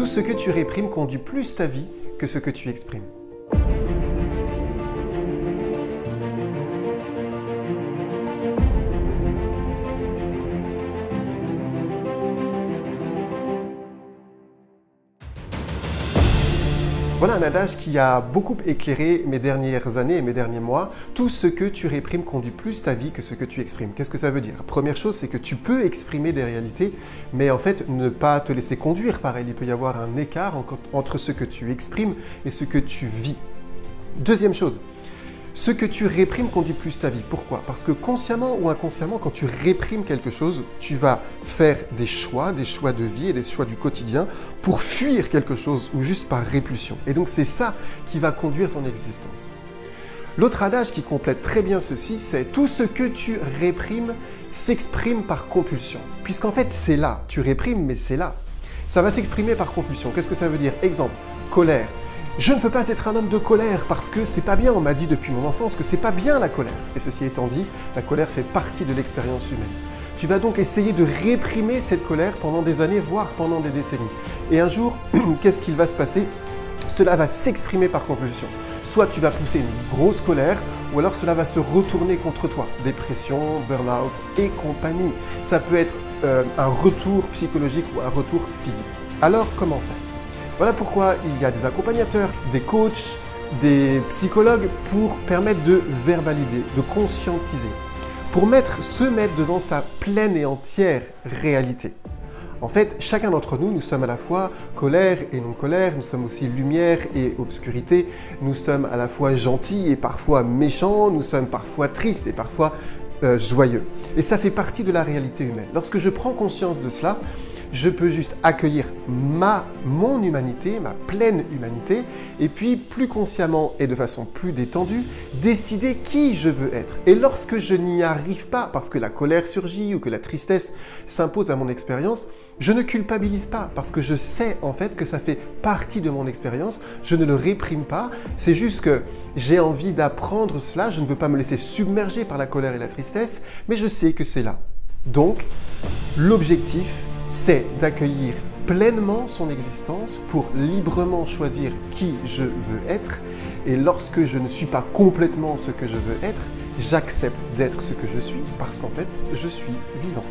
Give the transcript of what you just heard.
Tout ce que tu réprimes conduit plus ta vie que ce que tu exprimes. Voilà un adage qui a beaucoup éclairé mes dernières années et mes derniers mois. Tout ce que tu réprimes conduit plus ta vie que ce que tu exprimes. Qu'est-ce que ça veut dire? Première chose, c'est que tu peux exprimer des réalités, mais en fait, ne pas te laisser conduire par elles. Il peut y avoir un écart entre ce que tu exprimes et ce que tu vis. Deuxième chose, ce que tu réprimes conduit plus ta vie. Pourquoi? Parce que consciemment ou inconsciemment, quand tu réprimes quelque chose, tu vas faire des choix de vie et des choix du quotidien pour fuir quelque chose ou juste par répulsion. Et donc c'est ça qui va conduire ton existence. L'autre adage qui complète très bien ceci, c'est tout ce que tu réprimes s'exprime par compulsion. Puisqu'en fait c'est là, tu réprimes mais c'est là. Ça va s'exprimer par compulsion. Qu'est-ce que ça veut dire? Exemple, colère. Je ne veux pas être un homme de colère parce que c'est pas bien, on m'a dit depuis mon enfance que c'est pas bien la colère. Et ceci étant dit, la colère fait partie de l'expérience humaine. Tu vas donc essayer de réprimer cette colère pendant des années, voire pendant des décennies. Et un jour, qu'est-ce qu'il va se passer? Cela va s'exprimer par compulsion. Soit tu vas pousser une grosse colère, ou alors cela va se retourner contre toi. Dépression, burn-out et compagnie. Ça peut être un retour psychologique ou un retour physique. Alors, comment faire? Voilà pourquoi il y a des accompagnateurs, des coachs, des psychologues pour permettre de verbaliser, de conscientiser, pour se mettre devant sa pleine et entière réalité. En fait, chacun d'entre nous, nous sommes à la fois colère et non colère, nous sommes aussi lumière et obscurité, nous sommes à la fois gentils et parfois méchants, nous sommes parfois tristes et parfois joyeux. Et ça fait partie de la réalité humaine. Lorsque je prends conscience de cela, je peux juste accueillir mon humanité, ma pleine humanité, et puis plus consciemment et de façon plus détendue, décider qui je veux être. Et lorsque je n'y arrive pas, parce que la colère surgit ou que la tristesse s'impose à mon expérience, je ne culpabilise pas, parce que je sais en fait que ça fait partie de mon expérience, je ne le réprime pas, c'est juste que j'ai envie d'apprendre cela, je ne veux pas me laisser submerger par la colère et la tristesse, mais je sais que c'est là. Donc, l'objectif, c'est d'accueillir pleinement son existence pour librement choisir qui je veux être. Et lorsque je ne suis pas complètement ce que je veux être, j'accepte d'être ce que je suis parce qu'en fait, je suis vivant.